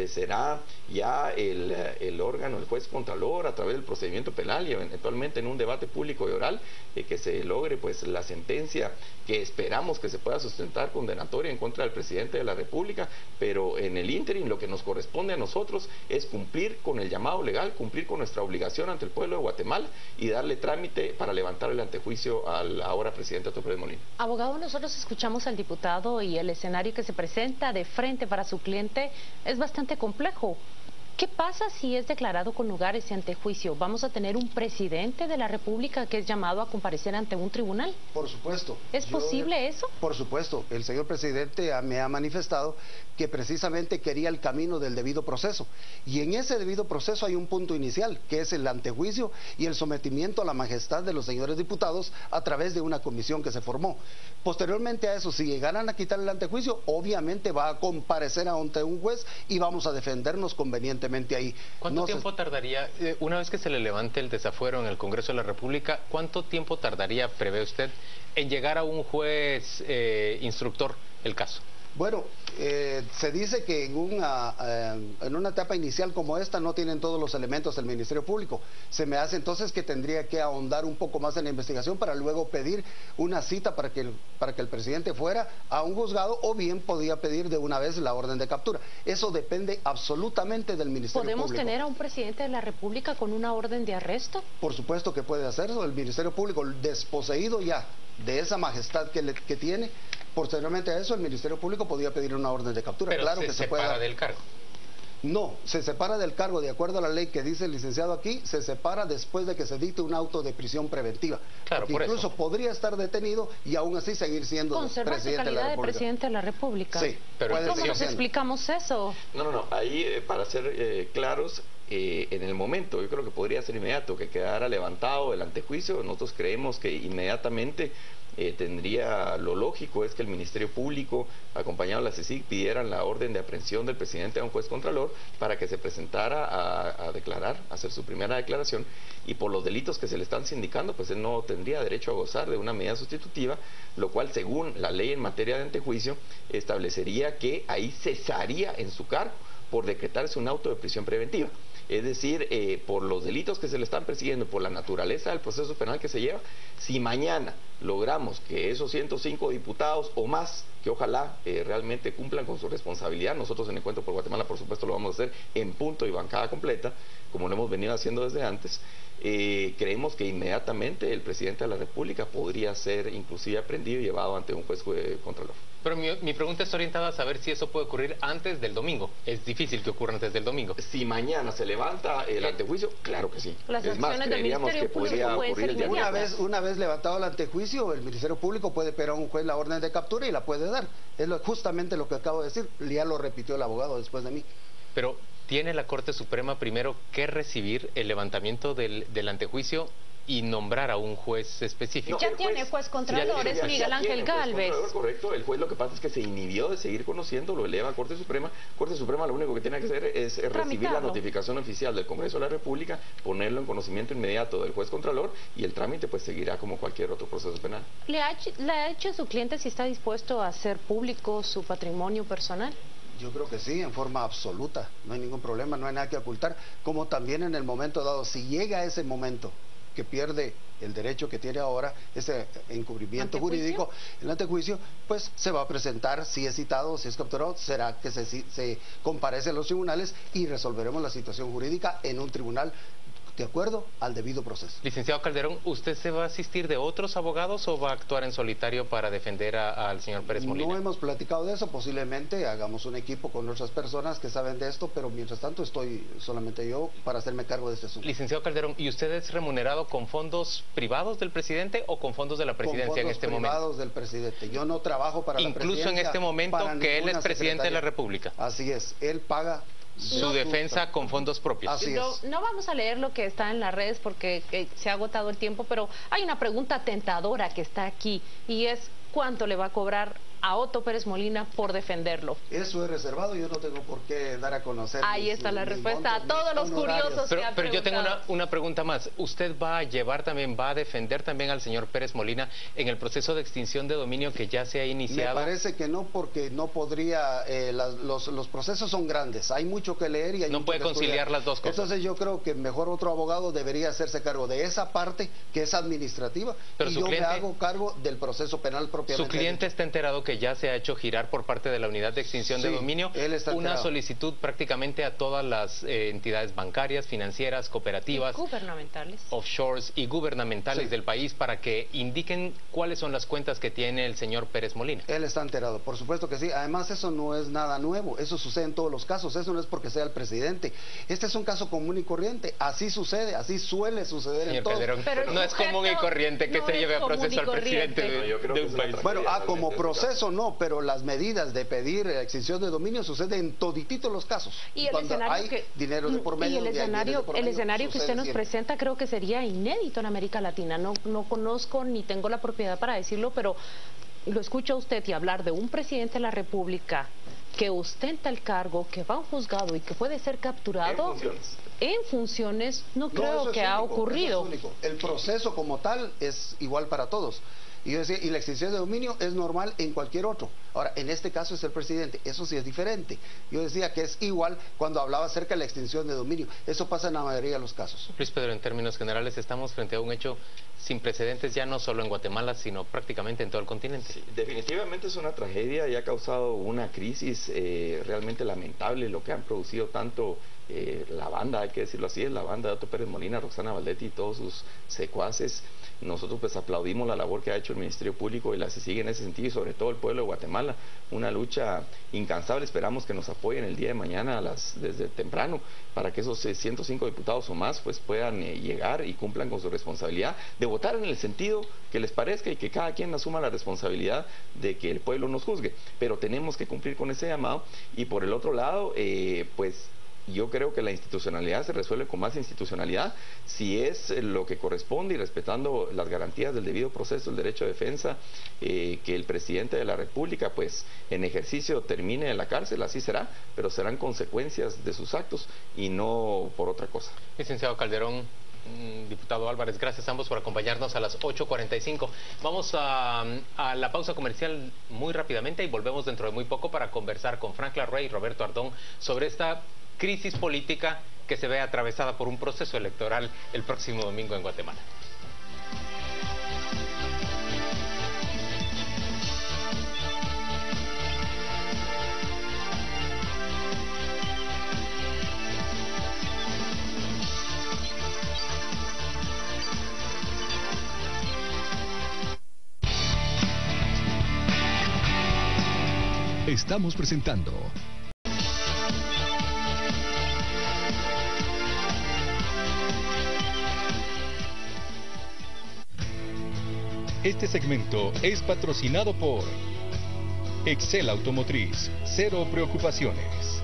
será ya el órgano, el juez contralor, a través del procedimiento penal y eventualmente en un debate público y oral, que se logre pues la sentencia que esperamos que se pueda sustentar condenatoria en contra del presidente de la República. Pero en el ínterin lo que nos corresponde a nosotros es cumplir con el llamado legal, cumplir con nuestra obligación ante el pueblo de Guatemala y darle trámite para levantar el antejuicio al ahora presidente Otto Pérez Molina. Abogado, nosotros escuchamos al diputado y el escenario que se presenta de frente para su cliente es bastante complejo. ¿Qué pasa si es declarado con lugar ese antejuicio? ¿Vamos a tener un presidente de la República que es llamado a comparecer ante un tribunal? Por supuesto. ¿Es posible eso? Por supuesto. El señor presidente me ha manifestado que precisamente quería el camino del debido proceso. Y en ese debido proceso hay un punto inicial, que es el antejuicio y el sometimiento a la majestad de los señores diputados a través de una comisión que se formó. Posteriormente a eso, si llegaran a quitar el antejuicio, obviamente va a comparecer ante un juez y vamos a defendernos convenientemente ahí. ¿Cuánto tiempo tardaría, una vez que se le levante el desafuero en el Congreso de la República, cuánto tiempo tardaría, prevé usted, en llegar a un juez instructor el caso? Bueno, se dice que en una etapa inicial como esta no tienen todos los elementos del Ministerio Público. Se me hace entonces que tendría que ahondar un poco más en la investigación para luego pedir una cita para que el presidente fuera a un juzgado, o bien podía pedir de una vez la orden de captura. Eso depende absolutamente del Ministerio Público. ¿Podemos tener a un presidente de la República con una orden de arresto? Por supuesto que puede hacerlo. El Ministerio Público, desposeído ya de esa majestad que tiene, posteriormente a eso el Ministerio Público podía pedir una orden de captura. Pero claro se que se separa puede. del cargo. No, se separa del cargo, de acuerdo a la ley que dice el licenciado aquí, se separa después de que se dicte un auto de prisión preventiva. Claro, por incluso eso podría estar detenido y aún así seguir siendo conservar su calidad de presidente de la República. Sí, pero ¿cómo nos explicamos eso? No, ahí para ser claros, en el momento, yo creo que podría ser inmediato, que quedara levantado el antejuicio. Nosotros creemos que inmediatamente tendría, lo lógico es que el Ministerio Público, acompañado de la CICIG, pidieran la orden de aprehensión del presidente a un juez contralor para que se presentara a declarar, a hacer su primera declaración, y por los delitos que se le están sindicando, pues él no tendría derecho a gozar de una medida sustitutiva, lo cual, según la ley en materia de antejuicio, establecería que ahí cesaría en su cargo por decretarse un auto de prisión preventiva. Es decir, por los delitos que se le están persiguiendo, por la naturaleza del proceso penal que se lleva, si mañana logramos que esos 105 diputados o más, que ojalá realmente cumplan con su responsabilidad, nosotros en Encuentro por Guatemala, por supuesto, lo vamos a hacer en punto y bancada completa, como lo hemos venido haciendo desde antes, creemos que inmediatamente el presidente de la República podría ser inclusive aprehendido y llevado ante un juez contralor. Pero mi pregunta está orientada a saber si eso puede ocurrir antes del domingo. Es difícil que ocurra antes del domingo. Si mañana se levanta el antejuicio, claro que sí. Las es más, creeríamos que podría ocurrir el día una vez levantado el antejuicio, el Ministerio Público puede pedir a un juez la orden de captura y la puede dar. Es justamente lo que acabo de decir, ya lo repitió el abogado después de mí. Pero ¿tiene la Corte Suprema primero que recibir el levantamiento del antejuicio y nombrar a un juez específico? Ya tiene juez contralor, es Miguel Ángel Gálvez. Correcto, el juez lo que pasa es que se inhibió de seguir conociendo, lo eleva a Corte Suprema. Corte Suprema lo único que tiene que hacer es recibir la notificación oficial del Congreso de la República, ponerlo en conocimiento inmediato del juez contralor y el trámite pues seguirá como cualquier otro proceso penal. ¿Le ha hecho a su cliente si está dispuesto a hacer público su patrimonio personal? Yo creo que sí, en forma absoluta, no hay ningún problema, no hay nada que ocultar, como también en el momento dado, si llega ese momento que pierde el derecho que tiene ahora, ese encubrimiento jurídico, el antejuicio, pues se va a presentar, si es citado, si es capturado, será que se comparece a los tribunales y resolveremos la situación jurídica en un tribunal de acuerdo al debido proceso. Licenciado Calderón, ¿usted se va a asistir de otros abogados o va a actuar en solitario para defender al señor Pérez Molina? No hemos platicado de eso, posiblemente hagamos un equipo con otras personas que saben de esto, pero mientras tanto estoy solamente yo para hacerme cargo de este asunto. Licenciado Calderón, ¿y usted es remunerado con fondos privados del presidente o con fondos de la presidencia en este momento? Con fondos privados del presidente. Yo no trabajo para la presidencia. Incluso en este momento que él es presidente de la República. Así es, él paga su defensa con fondos propios. Así es. No vamos a leer lo que está en las redes porque se ha agotado el tiempo, pero hay una pregunta tentadora que está aquí y es ¿cuánto le va a cobrar a Otto Pérez Molina por defenderlo? Eso es reservado, yo no tengo por qué dar a conocer. Ahí está la respuesta a todos los curiosos. Pero yo tengo una pregunta más. ¿Usted va a defender también al señor Pérez Molina en el proceso de extinción de dominio que ya se ha iniciado? Me parece que no, porque no podría, los procesos son grandes, hay mucho que leer y hay no mucho puede que conciliar estudiar. Las dos cosas. Entonces yo creo que mejor otro abogado debería hacerse cargo de esa parte que es administrativa, pero y yo me hago cargo del proceso penal propiamente. Su cliente está enterado que ya se ha hecho girar por parte de la Unidad de Extinción de Dominio una solicitud prácticamente a todas las entidades bancarias, financieras, cooperativas, gubernamentales, offshores y gubernamentales del país para que indiquen cuáles son las cuentas que tiene el señor Pérez Molina. Él está enterado, por supuesto que sí. Además, eso no es nada nuevo, eso sucede en todos los casos, eso no es porque sea el presidente. Este es un caso común y corriente, así sucede, así suele suceder señor en todos. Calderón, pero no es común y corriente que se lleve a proceso al presidente de un país. Bueno, como proceso no, pero las medidas de pedir extinción de dominio suceden en todititos los casos. Y el cuando escenario hay dinero de por medio. Y el escenario que usted nos presenta creo que sería inédito en América Latina. No conozco ni tengo la propiedad para decirlo, pero lo escucha usted y hablar de un presidente de la República que ostenta el cargo, que va a un juzgado y que puede ser capturado en funciones, no creo que ha ocurrido. Eso es único. El proceso como tal es igual para todos. Y yo decía, y la extinción de dominio es normal en cualquier otro. Ahora, en este caso es el presidente, eso sí es diferente. Yo decía que es igual cuando hablaba acerca de la extinción de dominio. Eso pasa en la mayoría de los casos. Luis Pedro, en términos generales, estamos frente a un hecho sin precedentes ya no solo en Guatemala, sino prácticamente en todo el continente. Sí, definitivamente es una tragedia y ha causado una crisis realmente lamentable, lo que han producido tanto la banda, hay que decirlo así, es la banda de Otto Pérez Molina, Roxana Valdetti y todos sus secuaces. Nosotros pues aplaudimos la labor que ha hecho el Ministerio Público y la se sigue en ese sentido, y sobre todo el pueblo de Guatemala, una lucha incansable. Esperamos que nos apoyen el día de mañana desde temprano para que esos 105 diputados o más pues puedan llegar y cumplan con su responsabilidad de votar en el sentido que les parezca y que cada quien asuma la responsabilidad de que el pueblo nos juzgue, pero tenemos que cumplir con ese llamado. Y por el otro lado, pues yo creo que la institucionalidad se resuelve con más institucionalidad, si es lo que corresponde y respetando las garantías del debido proceso, el derecho de defensa, que el presidente de la República, pues, en ejercicio termine en la cárcel, así será, pero serán consecuencias de sus actos y no por otra cosa. Licenciado Calderón, diputado Álvarez, gracias a ambos por acompañarnos a las 8:45. Vamos a la pausa comercial muy rápidamente y volvemos dentro de muy poco para conversar con Frank Larruey y Roberto Ardón sobre esta crisis política que se ve atravesada por un proceso electoral el próximo domingo en Guatemala. Estamos presentando este segmento es patrocinado por Excel Automotriz, cero preocupaciones.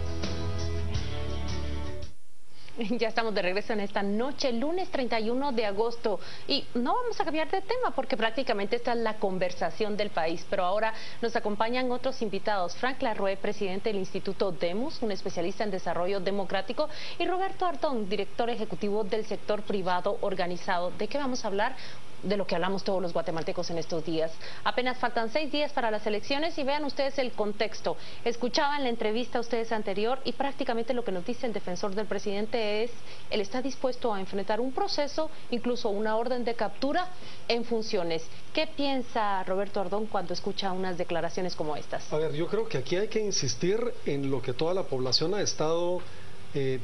Ya estamos de regreso en esta noche, lunes 31 de agosto, y no vamos a cambiar de tema porque prácticamente esta es la conversación del país, pero ahora nos acompañan otros invitados: Frank Larruey, presidente del Instituto Demos, un especialista en desarrollo democrático, y Roberto Ardón, director ejecutivo del sector privado organizado. ¿De qué vamos a hablar? De lo que hablamos todos los guatemaltecos en estos días. Apenas faltan 6 días para las elecciones y vean ustedes el contexto. Escuchaban la entrevista a ustedes anterior y prácticamente lo que nos dice el defensor del presidente es: él está dispuesto a enfrentar un proceso, incluso una orden de captura en funciones. ¿Qué piensa Roberto Ardón cuando escucha unas declaraciones como estas? A ver, yo creo que aquí hay que insistir en lo que toda la población ha estado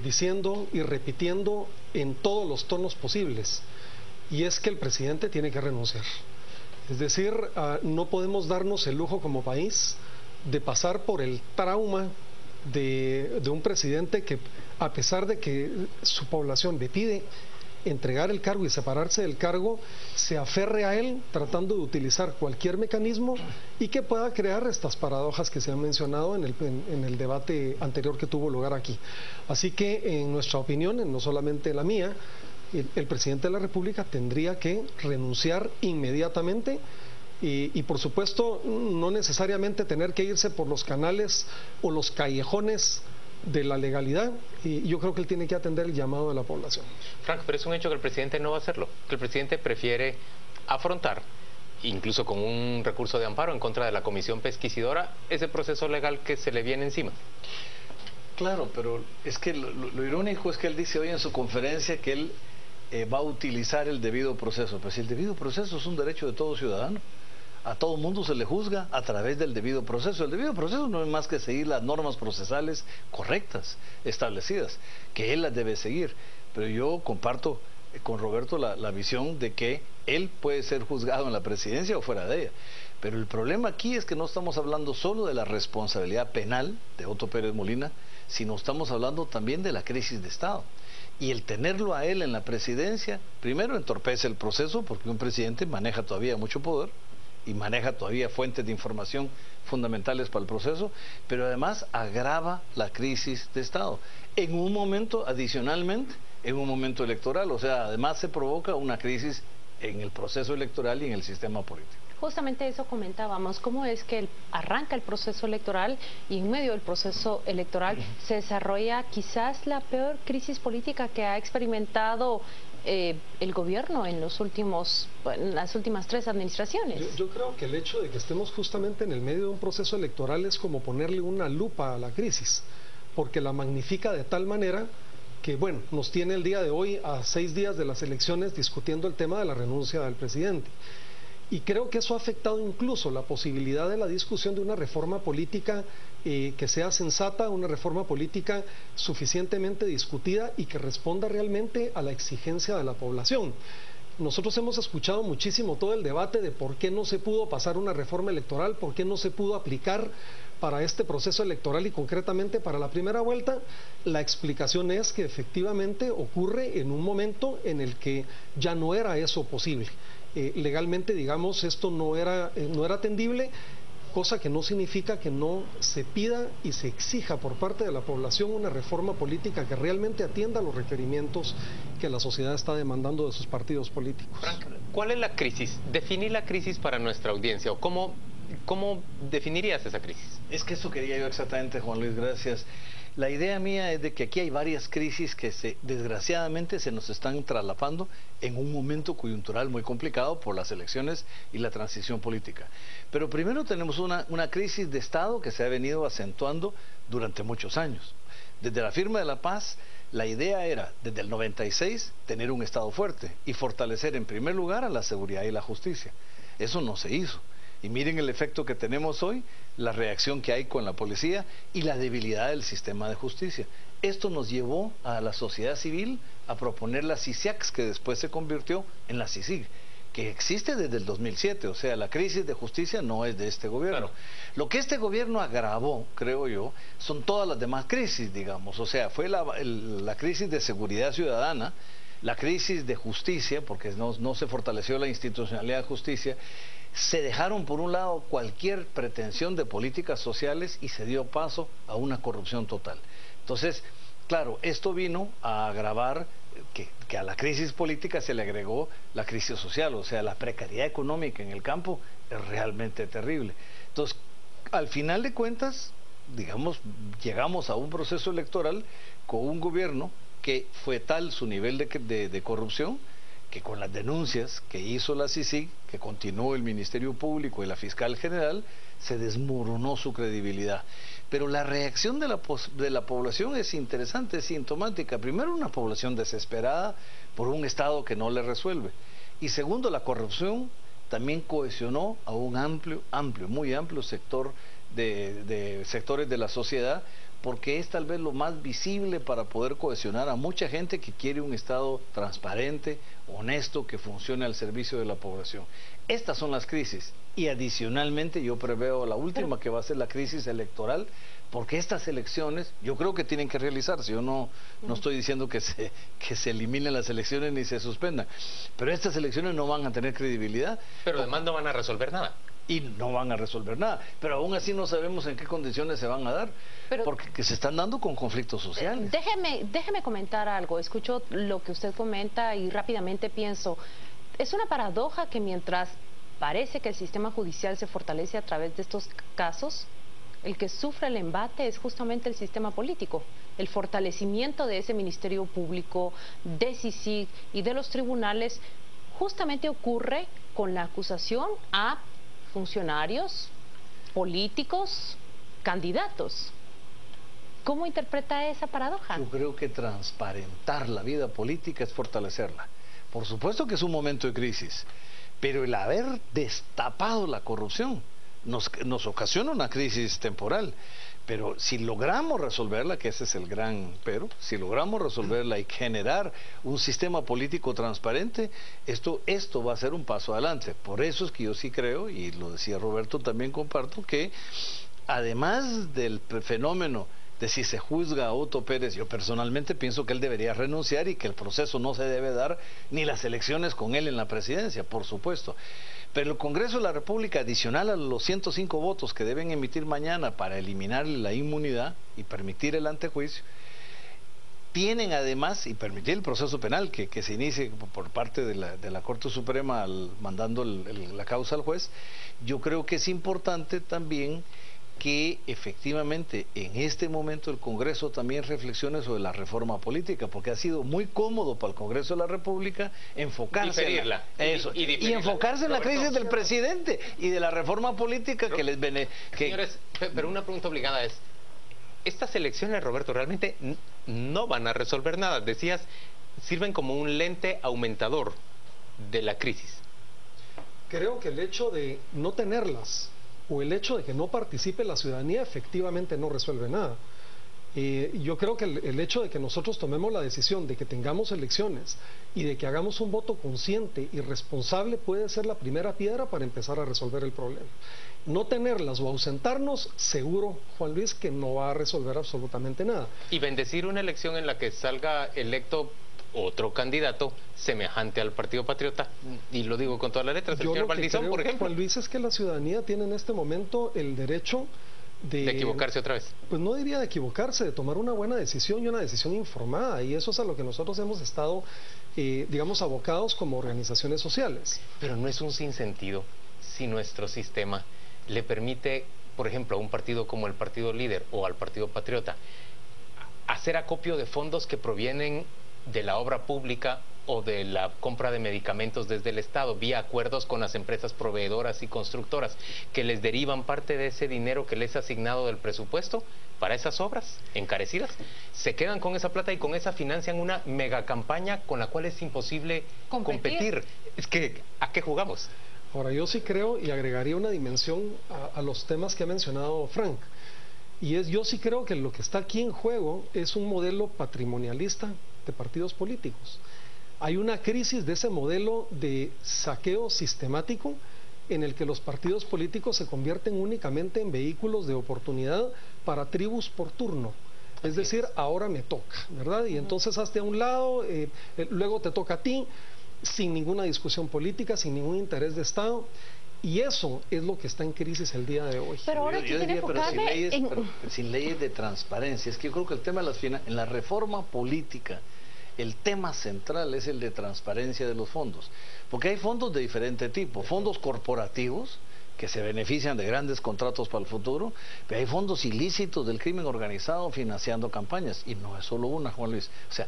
diciendo y repitiendo en todos los tonos posibles. Y es que el presidente tiene que renunciar. Es decir, no podemos darnos el lujo como país de pasar por el trauma de un presidente que, a pesar de que su población le pide entregar el cargo y separarse del cargo, se aferre a él tratando de utilizar cualquier mecanismo y que pueda crear estas paradojas que se han mencionado en el debate anterior que tuvo lugar aquí. Así que, en nuestra opinión, no solamente la mía, el presidente de la República tendría que renunciar inmediatamente y por supuesto no necesariamente tener que irse por los canales o los callejones de la legalidad, y yo creo que él tiene que atender el llamado de la población. Frank, pero es un hecho que el presidente no va a hacerlo, que el presidente prefiere afrontar, incluso con un recurso de amparo en contra de la comisión pesquisidora, ese proceso legal que se le viene encima. Claro, pero es que lo irónico es que él dice hoy en su conferencia que él va a utilizar el debido proceso. Pues el debido proceso es un derecho de todo ciudadano. A todo mundo se le juzga a través del debido proceso. El debido proceso no es más que seguir las normas procesales correctas, establecidas, que él las debe seguir. Pero yo comparto con Roberto la visión de que él puede ser juzgado en la presidencia o fuera de ella. Pero el problema aquí es que no estamos hablando solo de la responsabilidad penal de Otto Pérez Molina, sino estamos hablando también de la crisis de Estado. Y el tenerlo a él en la presidencia, primero entorpece el proceso, porque un presidente maneja todavía mucho poder y maneja todavía fuentes de información fundamentales para el proceso, pero además agrava la crisis de Estado. En un momento, adicionalmente, en un momento electoral, o sea, además se provoca una crisis en el proceso electoral y en el sistema político. Justamente eso comentábamos, cómo es que arranca el proceso electoral y en medio del proceso electoral se desarrolla quizás la peor crisis política que ha experimentado el gobierno en las últimas 3 administraciones. Yo creo que el hecho de que estemos justamente en el medio de un proceso electoral es como ponerle una lupa a la crisis, porque la magnifica de tal manera que, bueno, nos tiene el día de hoy, a 6 días de las elecciones, discutiendo el tema de la renuncia del presidente. Y creo que eso ha afectado incluso la posibilidad de la discusión de una reforma política que sea sensata, una reforma política suficientemente discutida y que responda realmente a la exigencia de la población. Nosotros hemos escuchado muchísimo todo el debate de por qué no se pudo pasar una reforma electoral, por qué no se pudo aplicar para este proceso electoral y concretamente para la primera vuelta. La explicación es que efectivamente ocurre en un momento en el que ya no era eso posible. Legalmente, digamos, esto no era atendible, cosa que no significa que no se pida y se exija por parte de la población una reforma política que realmente atienda los requerimientos que la sociedad está demandando de sus partidos políticos. Frank, ¿cuál es la crisis? Definí la crisis para nuestra audiencia, o ¿cómo definirías esa crisis? Es que eso quería yo exactamente, Juan Luis, gracias. La idea mía es de que aquí hay varias crisis que desgraciadamente se nos están traslapando en un momento coyuntural muy complicado por las elecciones y la transición política. Pero primero tenemos una crisis de Estado que se ha venido acentuando durante muchos años. Desde la firma de la paz, la idea era, desde el 96, tener un Estado fuerte y fortalecer en primer lugar a la seguridad y la justicia. Eso no se hizo. Y miren el efecto que tenemos hoy, la reacción que hay con la policía y la debilidad del sistema de justicia. Esto nos llevó a la sociedad civil a proponer la CICIAX, que después se convirtió en la CICIG, que existe desde el 2007, o sea, la crisis de justicia no es de este gobierno. Claro. Lo que este gobierno agravó, creo yo, son todas las demás crisis, digamos, o sea, fue la crisis de seguridad ciudadana, la crisis de justicia, porque no se fortaleció la institucionalidad de justicia. Se dejaron por un lado cualquier pretensión de políticas sociales y se dio paso a una corrupción total. Entonces, claro, esto vino a agravar que a la crisis política se le agregó la crisis social, o sea, la precariedad económica en el campo es realmente terrible. Entonces, al final de cuentas, digamos, llegamos a un proceso electoral con un gobierno que fue tal su nivel de corrupción, que con las denuncias que hizo la CICIG, que continuó el Ministerio Público y la Fiscal General, se desmoronó su credibilidad. Pero la reacción de la población es interesante, es sintomática. Primero, una población desesperada por un Estado que no le resuelve. Y segundo, la corrupción también cohesionó a un muy amplio sector de sectores de la sociedad, porque es tal vez lo más visible para poder cohesionar a mucha gente que quiere un Estado transparente, honesto, que funcione al servicio de la población. Estas son las crisis, y adicionalmente yo preveo la última, que va a ser la crisis electoral, porque estas elecciones yo creo que tienen que realizarse. Yo no estoy diciendo que se eliminen las elecciones ni se suspendan, pero estas elecciones no van a tener credibilidad. Pero además no van a resolver nada. Y no van a resolver nada, pero aún así no sabemos en qué condiciones se van a dar, porque se están dando con conflictos sociales. Déjeme comentar algo. Escucho lo que usted comenta y rápidamente pienso, es una paradoja que mientras parece que el sistema judicial se fortalece a través de estos casos, el que sufre el embate es justamente el sistema político. El fortalecimiento de ese Ministerio Público, de CICIG y de los tribunales justamente ocurre con la acusación a funcionarios, políticos, candidatos. ¿Cómo interpreta esa paradoja? Yo creo que transparentar la vida política es fortalecerla. Por supuesto que es un momento de crisis, pero el haber destapado la corrupción nos ocasiona una crisis temporal. Pero si logramos resolverla, que ese es el gran pero, si logramos resolverla y generar un sistema político transparente, esto va a ser un paso adelante. Por eso es que yo sí creo, y lo decía Roberto, también comparto, que además del fenómeno de si se juzga a Otto Pérez, yo personalmente pienso que él debería renunciar y que el proceso no se debe dar, ni las elecciones con él en la presidencia, por supuesto. Pero el Congreso de la República, adicional a los 105 votos que deben emitir mañana para eliminar la inmunidad y permitir el antejuicio, tienen además, y permitir el proceso penal que se inicie por parte de la Corte Suprema mandando la causa al juez. Yo creo que es importante también que efectivamente en este momento el Congreso también reflexione sobre la reforma política, porque ha sido muy cómodo para el Congreso de la República enfocarse y enfocarse en la crisis del presidente y de la reforma política que les Señores, pero una pregunta obligada es, estas elecciones, Roberto, realmente no van a resolver nada. Decías, sirven como un lente aumentador de la crisis. Creo que el hecho de no tenerlas o el hecho de que no participe la ciudadanía efectivamente no resuelve nada. Yo creo que el hecho de que nosotros tomemos la decisión de que tengamos elecciones y de que hagamos un voto consciente y responsable puede ser la primera piedra para empezar a resolver el problema. No tenerlas o ausentarnos, seguro, Juan Luis, que no va a resolver absolutamente nada. Y bendecir una elección en la que salga electo otro candidato semejante al Partido Patriota, y lo digo con todas las letras, el señor Valdizón, por ejemplo. Juan Luis, es que la ciudadanía tiene en este momento el derecho de equivocarse otra vez. Pues no diría de equivocarse, de tomar una buena decisión y una decisión informada, y eso es a lo que nosotros hemos estado, digamos, abocados como organizaciones sociales. Pero no es un sinsentido si nuestro sistema le permite, por ejemplo, a un partido como el Partido Líder o al Partido Patriota hacer acopio de fondos que provienen de la obra pública o de la compra de medicamentos desde el Estado, vía acuerdos con las empresas proveedoras y constructoras, que les derivan parte de ese dinero que les ha asignado del presupuesto para esas obras encarecidas. Se quedan con esa plata y con esa financian una mega campaña con la cual es imposible competir. Es que, ¿a qué jugamos? Ahora, yo sí creo, y agregaría una dimensión a los temas que ha mencionado Frank, y es, yo sí creo que lo que está aquí en juego es un modelo patrimonialista de partidos políticos. Hay una crisis de ese modelo de saqueo sistemático en el que los partidos políticos se convierten únicamente en vehículos de oportunidad para tribus por turno. Es decir, ahora me toca, ¿verdad? Y entonces hazte a un lado, luego te toca a ti, sin ninguna discusión política, sin ningún interés de Estado. Y eso es lo que está en crisis el día de hoy. Pero ahora yo diría, pero sin leyes de transparencia. Es que yo creo que el tema de en la reforma política, el tema central es el de transparencia de los fondos. Porque hay fondos de diferente tipo. Fondos corporativos, que se benefician de grandes contratos para el futuro, pero hay fondos ilícitos del crimen organizado financiando campañas, y no es solo una, Juan Luis. O sea,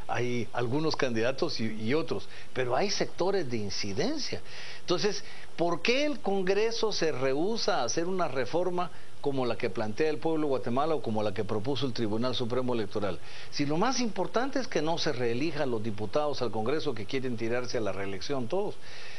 hay algunos candidatos y otros, pero hay sectores de incidencia. Entonces, ¿por qué el Congreso se rehúsa a hacer una reforma como la que plantea el pueblo de Guatemala o como la que propuso el Tribunal Supremo Electoral? Si lo más importante es que no se reelijan los diputados al Congreso que quieren tirarse a la reelección todos.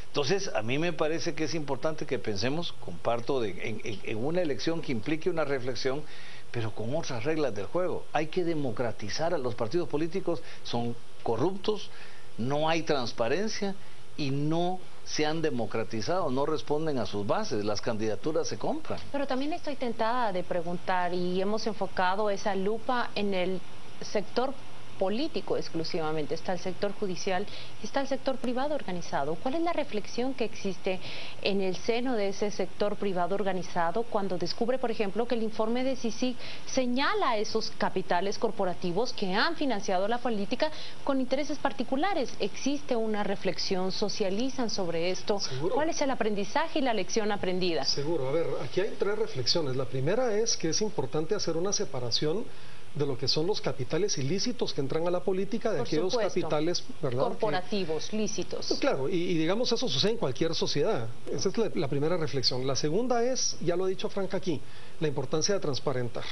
Entonces, a mí me parece que es importante que pensemos, comparto, en una elección que implique una reflexión, pero con otras reglas del juego. Hay que democratizar a los partidos políticos, son corruptos, no hay transparencia y no se han democratizado, no responden a sus bases, las candidaturas se compran. Pero también estoy tentada de preguntar, y hemos enfocado esa lupa en el sector político exclusivamente, está el sector judicial y está el sector privado organizado. ¿Cuál es la reflexión que existe en el seno de ese sector privado organizado cuando descubre, por ejemplo, que el informe de CICIG señala a esos capitales corporativos que han financiado la política con intereses particulares? ¿Existe una reflexión? ¿Socializan sobre esto? ¿Seguro? ¿Cuál es el aprendizaje y la lección aprendida? Seguro. A ver, aquí hay tres reflexiones. La primera es que es importante hacer una separación de lo que son los capitales ilícitos que entran a la política, de aquellos capitales, ¿verdad?, corporativos, lícitos. Pues claro, y digamos eso sucede en cualquier sociedad. Esa es la primera reflexión. La segunda es, ya lo ha dicho Frank aquí, la importancia de transparentar.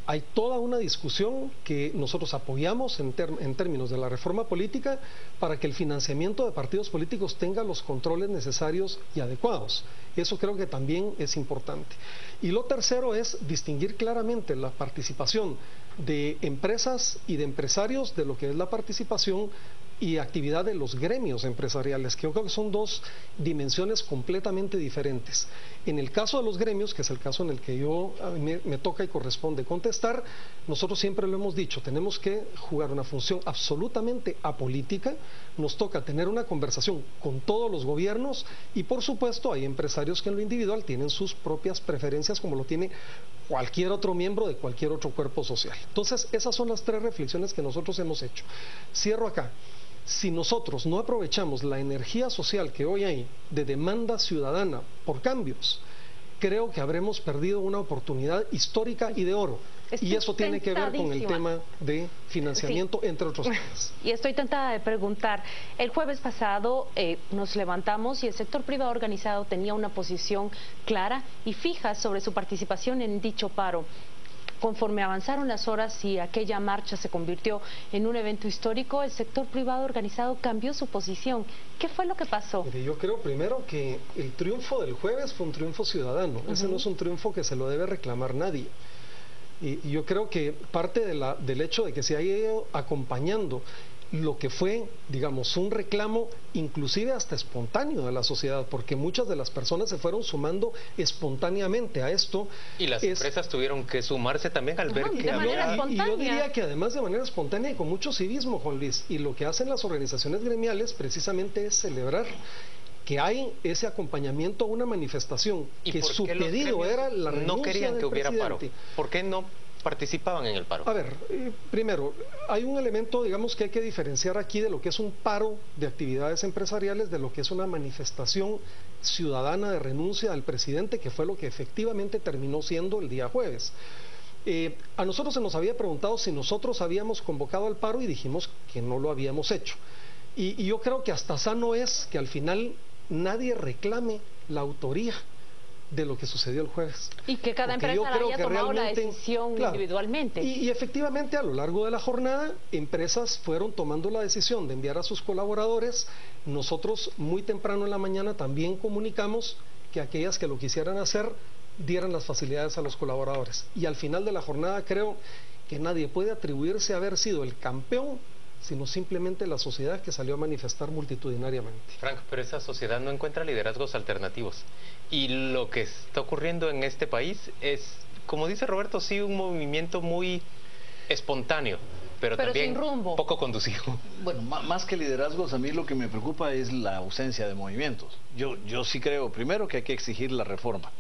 Hay toda una discusión que nosotros apoyamos en términos de la reforma política para que el financiamiento de partidos políticos tenga los controles necesarios y adecuados. Eso creo que también es importante. Y lo tercero es distinguir claramente la participación de empresas y de empresarios de lo que es la participación y actividad de los gremios empresariales, que yo creo que son dos dimensiones completamente diferentes. En el caso de los gremios, que es el caso en el que a mí me toca y corresponde contestar, nosotros siempre lo hemos dicho, tenemos que jugar una función absolutamente apolítica, nos toca tener una conversación con todos los gobiernos y por supuesto hay empresarios que en lo individual tienen sus propias preferencias como lo tiene cualquier otro miembro de cualquier otro cuerpo social. Entonces, esas son las tres reflexiones que nosotros hemos hecho. Cierro acá. Si nosotros no aprovechamos la energía social que hoy hay de demanda ciudadana por cambios, creo que habremos perdido una oportunidad histórica y de oro. Y eso tiene que ver con el tema de financiamiento, entre otros temas. Y estoy tentada de preguntar, el jueves pasado nos levantamos y el sector privado organizado tenía una posición clara y fija sobre su participación en dicho paro. Conforme avanzaron las horas y aquella marcha se convirtió en un evento histórico, el sector privado organizado cambió su posición. ¿Qué fue lo que pasó? Mire, yo creo primero que el triunfo del jueves fue un triunfo ciudadano. Ese no es un triunfo que se lo debe reclamar nadie. Y yo creo que parte del hecho de que se haya ido acompañando lo que fue, digamos, un reclamo inclusive hasta espontáneo de la sociedad, porque muchas de las personas se fueron sumando espontáneamente a esto. Y las empresas tuvieron que sumarse también al ver que y yo diría que además de manera espontánea y con mucho civismo, Juan Luis, y lo que hacen las organizaciones gremiales precisamente es celebrar que hay ese acompañamiento a una manifestación, que su pedido era la renuncia no querían que hubiera paro. ¿Por qué no participaban en el paro? A ver, primero, hay un elemento, digamos, que hay que diferenciar aquí de lo que es un paro de actividades empresariales de lo que es una manifestación ciudadana de renuncia al presidente, que fue lo que efectivamente terminó siendo el día jueves. A nosotros se nos había preguntado si nosotros habíamos convocado al paro y dijimos que no lo habíamos hecho. Y yo creo que hasta sano es que al final nadie reclame la autoría de lo que sucedió el jueves. Y que cada empresa haya tomado la decisión individualmente. Y efectivamente a lo largo de la jornada empresas fueron tomando la decisión de enviar a sus colaboradores. Nosotros muy temprano en la mañana también comunicamos que aquellas que lo quisieran hacer dieran las facilidades a los colaboradores. Y al final de la jornada creo que nadie puede atribuirse a haber sido el campeón, sino simplemente la sociedad que salió a manifestar multitudinariamente. Frank, pero esa sociedad no encuentra liderazgos alternativos. Y lo que está ocurriendo en este país es, como dice Roberto, sí, un movimiento muy espontáneo, pero también sin rumbo, poco conducido. Bueno, más que liderazgos, a mí lo que me preocupa es la ausencia de movimientos. Yo sí creo, primero, que hay que exigir la reforma.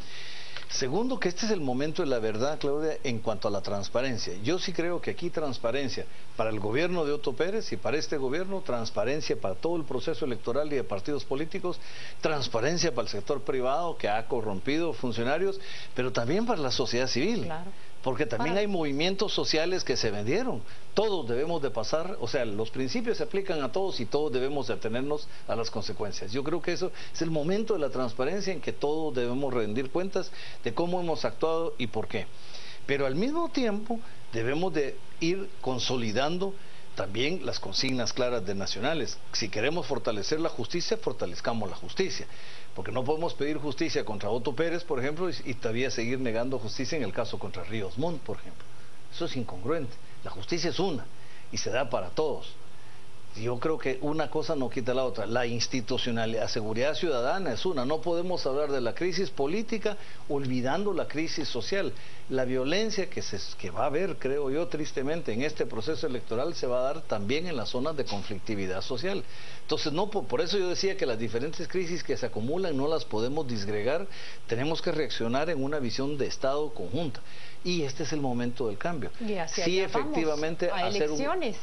Segundo, que este es el momento de la verdad, Claudia, en cuanto a la transparencia. Yo sí creo que aquí transparencia para el gobierno de Otto Pérez y para este gobierno, transparencia para todo el proceso electoral y de partidos políticos, transparencia para el sector privado que ha corrompido funcionarios, pero también para la sociedad civil. Claro. Porque también hay movimientos sociales que se vendieron. Todos debemos de pasar, o sea, los principios se aplican a todos y todos debemos de atenernos a las consecuencias. Yo creo que eso es el momento de la transparencia en que todos debemos rendir cuentas de cómo hemos actuado y por qué. Pero al mismo tiempo debemos de ir consolidando también las consignas claras de nacionales. Si queremos fortalecer la justicia, fortalezcamos la justicia. Porque no podemos pedir justicia contra Otto Pérez, por ejemplo, y todavía seguir negando justicia en el caso contra Ríos Montt, por ejemplo. Eso es incongruente. La justicia es una y se da para todos. Yo creo que una cosa no quita la otra. La institucionalidad, la seguridad ciudadana es una. No podemos hablar de la crisis política olvidando la crisis social. La violencia que va a haber, creo yo, tristemente, en este proceso electoral se va a dar también en las zonas de conflictividad social. Entonces, no, por eso yo decía que las diferentes crisis que se acumulan no las podemos disgregar. Tenemos que reaccionar en una visión de Estado conjunta. Y este es el momento del cambio. Sí, efectivamente, hacer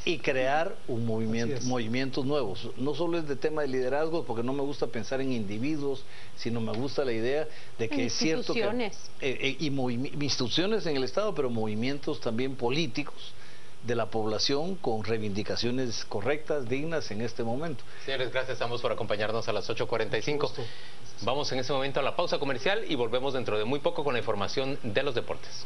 y crear un movimientos nuevos. No solo es de tema de liderazgo, porque no me gusta pensar en individuos, sino me gusta la idea de que es cierto que instituciones en el Estado, pero movimientos también políticos de la población con reivindicaciones correctas, dignas en este momento. Señores, gracias a ambos por acompañarnos a las 8:45. Vamos en ese momento a la pausa comercial y volvemos dentro de muy poco con la información de los deportes.